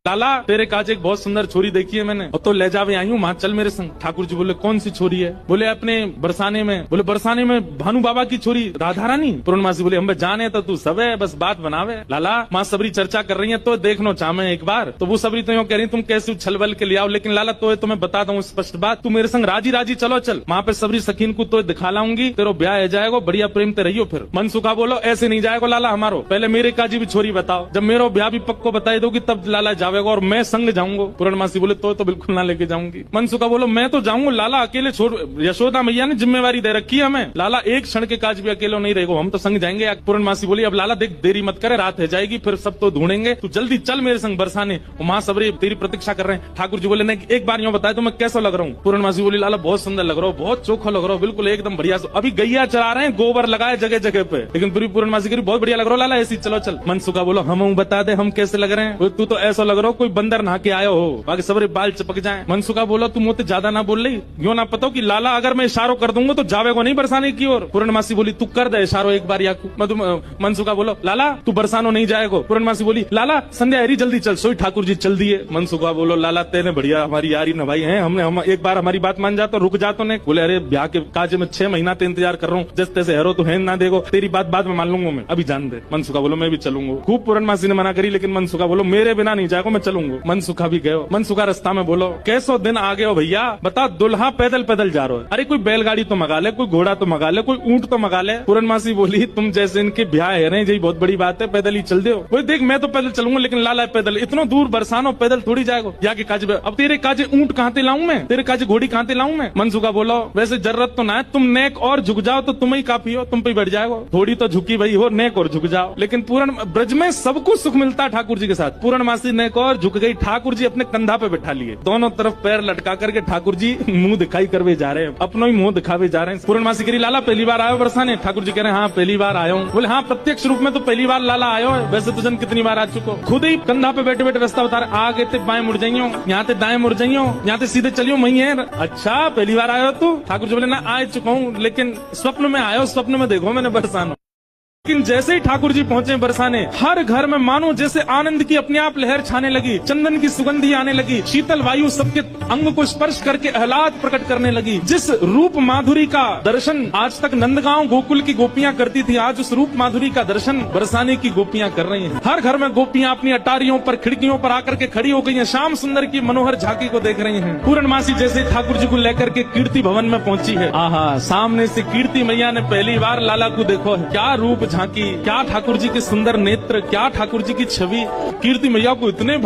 लाला तेरे काज एक बहुत सुंदर छोरी देखी है मैंने, और तो ले जावे आई हूँ, वहाँ चल मेरे संग। ठाकुर जी बोले कौन सी छोरी है? बोले अपने बरसाने में। बोले बरसाने में भानु बाबा की छोरी राधा रानी? पूर्णमासी बोले हम जाने तो तू सब है, बस बात बनावे। लाला माँ सबरी चर्चा कर रही है तो देखनो चाहे एक बार। तो वो सबरी तो यूँ कह रही तुम कैसे छलबल के ले आओ, लेकिन लाला तो मैं बता दूं स्पष्ट बात, तू मेरे संग राजी राजी चलो चल, वहाँ पे सबरी सकीन को तो दिखा लाऊंगी, तेरो ब्याह है जाएगा, बढ़िया प्रेम ते रहियो। फिर मनसुखा बोलो ऐसे नहीं जाएगा लाला हमारो, पहले मेरे काजी भी छोरी बताओ, जब मेरा ब्याह भी पक्को बताई दोगी तब लाला जाएगा, और मैं संग जाऊंगा। पूर्णमासी बोले तो बिल्कुल ना लेके जाऊंगी। मनसुखा बोलो मैं तो जाऊंगा लाला, अकेले छोड़, यशोदा मैया ने जिम्मेवारी दे रखी है हमें, लाला एक क्षण के काज भी अकेले नहीं रहेगा, हम तो संग जाएंगे। पूर्णमासी बोली अब लाला देख देरी मत करे, रात है जाएगी, फिर सब तो ढूंढेंगे, तू जल्दी चल मेरे संग बरसाने, वहां सबरी तेरी प्रतीक्षा कर रहे हैं। ठाकुर जी बोले नहीं एक बार यूँ बताए तो मैं कैसा लग रहा हूँ? पूर्णमासी बोली लाला बहुत सुंदर लग रहा हो, बहुत चोखा लग रहा हो, बिल्कुल एकदम बढ़िया, अभी गैया चला रहे हैं, गोबर लगाए जगह जगह पे, लेकिन पूरी पूर्णमासी की बहुत बढ़िया लग रहा हो लाला, ऐसी चलो चल। मनसुखा बोलो हम बता दे हम कैसे लग रहे हैं? तू तो ऐसा लग रहा हो कोई बंदर नहा के आयो हो, बाकी सबरे बाल चपक जाए। मनसुखा बोला तू मुझे ज्यादा ना बोल रही, क्यों ना पता कि लाला अगर मैं इशारो कर दूंगा तो जावे को नहीं बरसाने की ओर। पूर्णमासी बोली तू कर दे इशारो एक बार याकू। मनसुखा बोलो लाला तू बरसानो नहीं जाएगा। पूर्णमासी बोली लाला संध्या हरी जल्दी चल, सोई ठाकुर जी चल दिए। मनसुखा बोलो लाला तेने बढ़िया हमारी यारी नभाई है, हमने हम एक बार हमारी बात मान जाता रुक जातो ने। बोले अरे ब्याह के काज में 6 महीना ते इंतजार कर रहा हूँ, जैसे तैसे हेरो तो है ना देखो, तेरी बात में मान लूंगा मैं, अभी जान दे। मनसुखा बोलो मैं भी चलूंगा। खूब पूर्णमासी ने मना करी, लेकिन मनसुखा बोलो मेरे बिना नहीं जाएगा, मैं चलूंगा। मनसुखा भी गयो। मनसुखा रास्ता में बोलो कैसो दिन आ गए हो भैया, बता दुल्हा पैदल पैदल जा रहे हो, अरे कोई बैलगाड़ी तो मंगा ले, कोई घोड़ा तो मंगा ले, कोई ऊंट तो मंगा ले। पूर्णमासी बोली तुम जैसे इनके ब्याह है रहे यही बहुत बड़ी बात है, पैदल ही चल दे। बोले देख मैं तो पैदल चलूंगा, लेकिन लाला पैदल इतना दूर बरसानो पैदल थोड़ी जाएगा, या के काज अब तेरे काजे ऊंट कहाँ ते लाऊं मैं, तेरे काजे घोड़ी कहाँ ते लाऊं मैं? मनसुखा बोलो वैसे जरूरत तो ना है, तुम नेक और झुक जाओ तो तुम ही काफी हो, तुम पे बैठ जाएगा, थोड़ी तो झुकी भाई हो, नेक और झुक जाओ। लेकिन पूर्ण ब्रज में सबको सुख मिलता ठाकुर जी के साथ। पूर्णमासी नेक और झुक गई, ठाकुर जी अपने कंधा पे बैठा लिए, दोनों तरफ पैर लटका करके ठाकुर जी मुंह दिखाई करवे जा रहे हैं, अपना ही मुंह दिखावे जा रहे हैं। पूर्णमासी करी लाला पहली बार आयो बरसाने? ठाकुर जी कह रहे हैं हाँ पहली बार आयो हूँ। बोले हाँ प्रत्यक्ष रूप में तो पहली बार लाला आयो है, वैसे तो जन कितनी बार आ चुको। खुद ही कंधा पे बैठे बैठे रास्ता बता रहे, आगे ते बाएं मुड़ जाइयो, यहाँ ते दाएं मुड़ जाइयो, यहाँ ते सीधे चलियो, वही है। अच्छा पहली बार आयो तू? ठाकुर जी बोले ना आ चुका हूँ, लेकिन स्वप्न में आयो, स्वप्न में देखो मैंने बरसानो। लेकिन जैसे ही ठाकुर जी पहुंचे बरसाने, हर घर में मानो जैसे आनंद की अपने आप लहर छाने लगी, चंदन की सुगंधी आने लगी, शीतल वायु सबके अंग को स्पर्श करके आह्लाद प्रकट करने लगी। जिस रूप माधुरी का दर्शन आज तक नंदगांव गोकुल की गोपियां करती थी, आज उस रूप माधुरी का दर्शन बरसाने की गोपियां कर रही हैं। हर घर में गोपियां अपनी अटारियों पर खिड़कियों पर आकर के खड़ी हो गई हैं, श्याम सुंदर की मनोहर झांकी को देख रही हैं। पूर्णमासी जैसे ठाकुर जी को लेकर के कीर्ति भवन में पहुंची है, आहा सामने से कीर्ति मैया ने पहली बार लाला को देखो है, क्या रूप झांकी, क्या ठाकुर जी के सुंदर नेत्र, क्या ठाकुर जी की छवि। कीर्ति मैया को इतने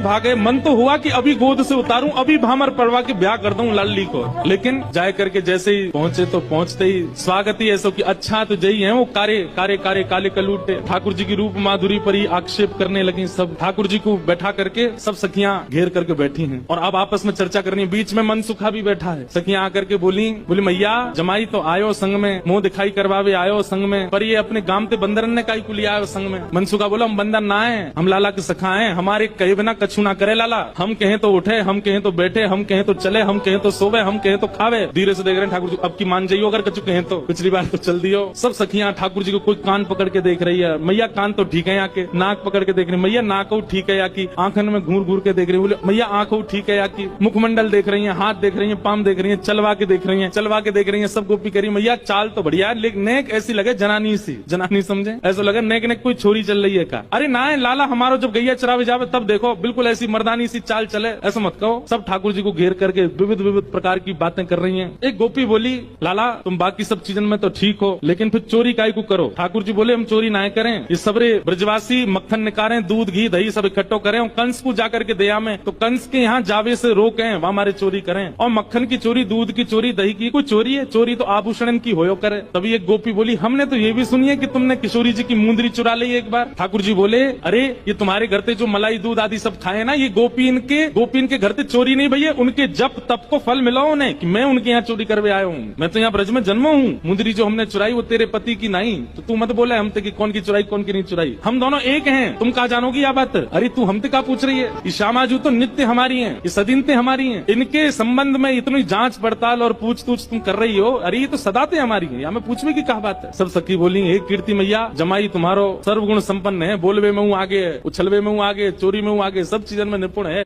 भागे, मन तो हुआ कि अभी गोद से उतारूं, अभी भामर पड़वा के ब्याह कर दूं लाली को। लेकिन जाए करके जैसे ही पहुंचे तो पहुंचते ही स्वागत ही ऐसा कि अच्छा तो जई है वो काले कलूटे। ठाकुर जी की रूप माधुरी पर ही आक्षेप करने लगी सब। ठाकुर जी को बैठा करके सब सखियां घेर करके बैठी हैं और अब आपस में चर्चा करनी। बीच में मनसुखा भी बैठा है। सखियां आकर के बोली मैया जमाई तो आयो संग में, मुंह दिखाई करवावे आयो संग में, पर ये अपने गांव बंदरन ने काई को लिया है संग में। मनसुखा बोला हम बंदर ना है, हम लाला के सखा हैं, हमारे कहे बिना कछु ना करे लाला, हम कहें तो उठे, हम कहें तो बैठे, हम कहें तो चले, हम कहें तो सोवे, हम कहें तो खावे। धीरे से देख रहे हैं ठाकुर जी, अब की मान जाइयो, अगर कछु कहें तो, पिछली बार तो चल दियो। सब सखियां ठाकुर जी को कोई कान पकड़ के देख रही है, मैया कान तो ठीक है, आके नाक पकड़ के देख रही, मैया नाक ठीक है या की, आंखन में घूर घूर के देख रही, बोले मैया आंखों ठीक है या की, मुखमंडल देख रही है, हाथ देख रही है, पाम देख रही है, चलवा के देख रही है, सब गोपी करी। मैया चाल तो बढ़िया है, लेकिन नेक ऐसी लगे जनानी सी, जनानी समझे, ऐसा लगे नेक नेक कोई छोरी चल रही है का। अरे ना है लाला, हमारो जब गैया चरावे जावे तब देखो बिल्कुल ऐसी मर्दानी सी चाल चले, ऐसा मत कहो। सब ठाकुर जी को घेर करके विविध प्रकार की बातें कर रही हैं। एक गोपी बोली लाला तुम बाकी सब चीजन में तो ठीक हो, लेकिन फिर चोरी काई को करो? ठाकुर जी बोले हम चोरी ना करें, ये सबरे ब्रजवासी मक्खन निकालें, दूध घी दही सब इकट्ठो करें, कंस को जाकर के दया में, तो कंस के यहाँ जावे से रोकें, वहाँ हमारे चोरी करें। और मक्खन की चोरी, दूध की चोरी, दही की कोई चोरी है? चोरी तो आभूषण की होयो करे। तभी एक गोपी बोली हमने तो ये भी सुनी है कि तुमने किशोरी जी की मुंदरी चुरा ली एक बार। ठाकुर जी बोले अरे ये तुम्हारे घर से जो मलाई दूध आदि सब खाए ना, ये गोपीन के घर से चोरी नहीं भैया, उनके जप तप को फल मिला उन्हें कि मैं उनके यहाँ चोरी करवे आया हूँ। मैं तो यहाँ ब्रज में जन्मा हूँ। मुंदरी जो हमने चुराई वो तेरे पति की नहीं, तो तू मत बोले हमते कि कौन की चुराई कौन की नहीं चुराई, हम दोनों एक हैं, तुम कहा जानोगी यह बात? अरे तू हमते कहा पूछ रही है? ये श्यामाजू तो नित्य हमारी है, ये सदिनते हमारी है, इनके संबंध में इतनी जांच पड़ताल और पूछ तूछ तुम कर रही हो, अरे ये तो सदाते हमारी है, या मैं पूछने की क्या बात है? सब सखी बोली एक कीर्ति मैया जमाई तुम्हारो सर्वगुण संपन्न है, बोलवे में हूँ आगे, उछलवे में हूँ आगे, चोरी में हूँ आगे, सब चीजन में निपुण है।